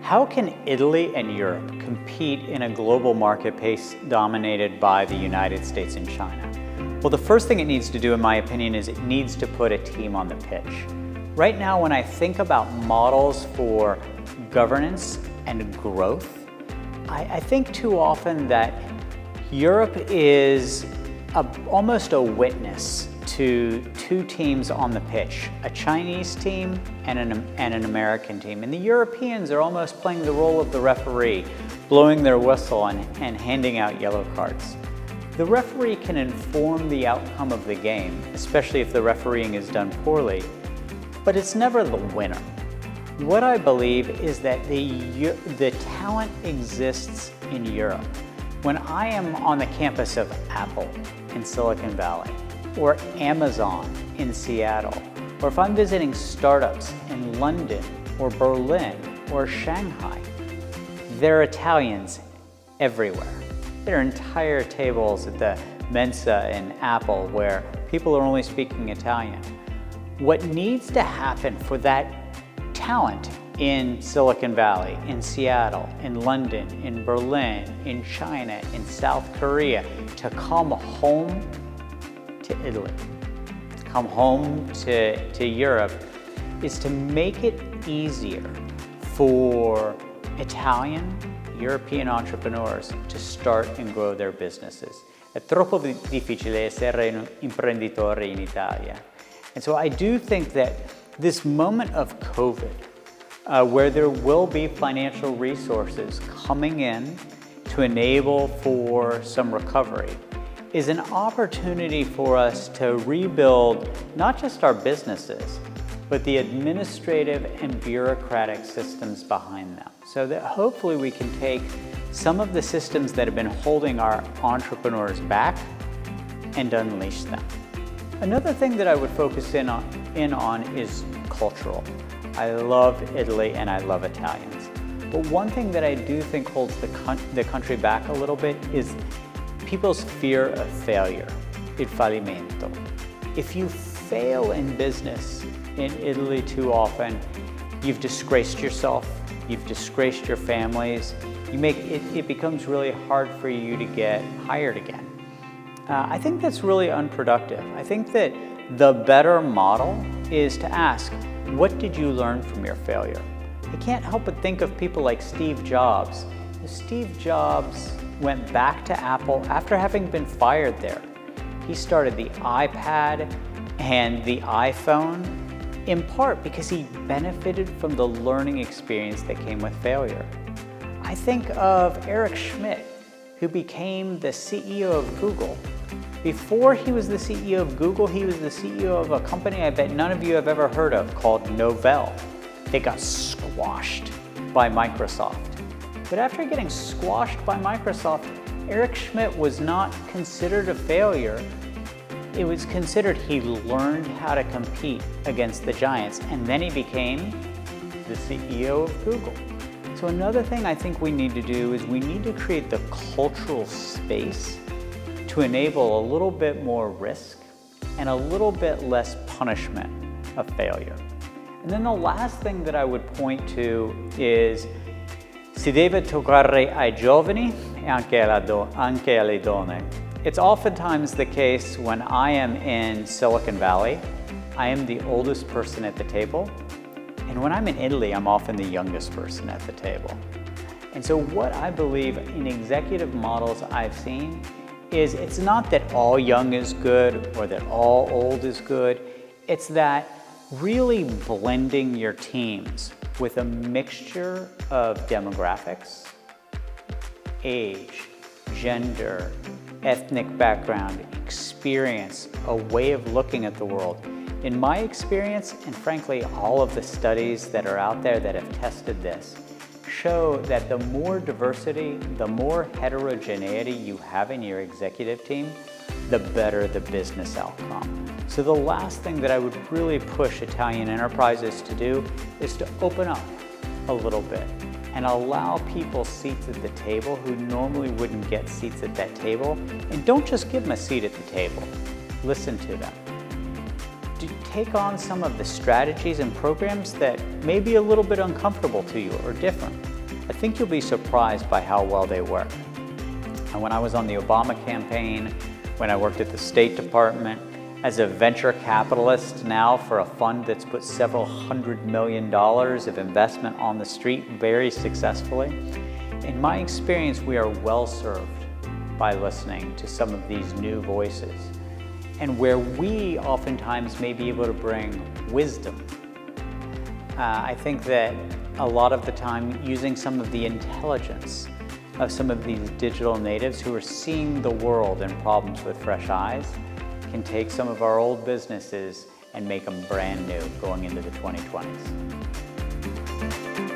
How can Italy and Europe compete in a global marketplace dominated by the United States and China? Well, the first thing it needs to do, in my opinion, is it needs to put a team on the pitch. Right now, when I think about models for governance and growth, I think too often that Europe is almost a witness to two teams on the pitch, a Chinese team and an American team. And the Europeans are almost playing the role of the referee, blowing their whistle and handing out yellow cards. The referee can inform the outcome of the game, especially if the refereeing is done poorly, but it's never the winner. What I believe is that the talent exists in Europe. When I am on the campus of Apple in Silicon Valley, or Amazon in Seattle, or if I'm visiting startups in London or Berlin or Shanghai, there are Italians everywhere. There are entire tables at the Mensa in Apple where people are only speaking Italian. What needs to happen for that talent in Silicon Valley, in Seattle, in London, in Berlin, in China, in South Korea, to come home to Italy, come home to Europe, is to make it easier for Italian, European entrepreneurs to start and grow their businesses. È troppo difficile essere un imprenditore in Italia. And so I do think that this moment of COVID, where there will be financial resources coming in to enable for some recovery, is an opportunity for us to rebuild not just our businesses, but the administrative and bureaucratic systems behind them, so that hopefully we can take some of the systems that have been holding our entrepreneurs back and unleash them. Another thing that I would focus in on is cultural. I love Italy and I love Italians. But one thing that I do think holds the country back a little bit is people's fear of failure, il fallimento. If you fail in business in Italy too often, you've disgraced yourself, you've disgraced your families, it becomes really hard for you to get hired again. I think that's really unproductive. I think that the better model is to ask, what did you learn from your failure? I can't help but think of people like Steve Jobs. Steve Jobs went back to Apple after having been fired there. He started the iPad and the iPhone in part because he benefited from the learning experience that came with failure. I think of Eric Schmidt, who became the CEO of Google. Before he was the CEO of Google, he was the CEO of a company I bet none of you have ever heard of called Novell. They got squashed by Microsoft. But after getting squashed by Microsoft, Eric Schmidt was not considered a failure. It was considered he learned how to compete against the giants, and then he became the CEO of Google. So another thing I think we need to do is we need to create the cultural space to enable a little bit more risk and a little bit less punishment of failure. And then the last thing that I would point to is si deve toccare ai giovani e anche alle donne. It's oftentimes the case when I am in Silicon Valley, I am the oldest person at the table. And when I'm in Italy, I'm often the youngest person at the table. And so what I believe in executive models I've seen is it's not that all young is good or that all old is good. It's that really blending your teams with a mixture of demographics, age, gender, ethnic background, experience, a way of looking at the world. In my experience, and frankly, all of the studies that are out there that have tested this, show that the more diversity, the more heterogeneity you have in your executive team, the better the business outcome. So the last thing that I would really push Italian enterprises to do is to open up a little bit and allow people seats at the table who normally wouldn't get seats at that table. And don't just give them a seat at the table, listen to them. Take on some of the strategies and programs that may be a little bit uncomfortable to you or different. I think you'll be surprised by how well they work. And when I was on the Obama campaign, when I worked at the State Department, as a venture capitalist now for a fund that's put several $100 million of investment on the street very successfully, in my experience, we are well served by listening to some of these new voices, and where we oftentimes may be able to bring wisdom. I think that a lot of the time using some of the intelligence of some of these digital natives who are seeing the world and problems with fresh eyes can take some of our old businesses and make them brand new going into the 2020s.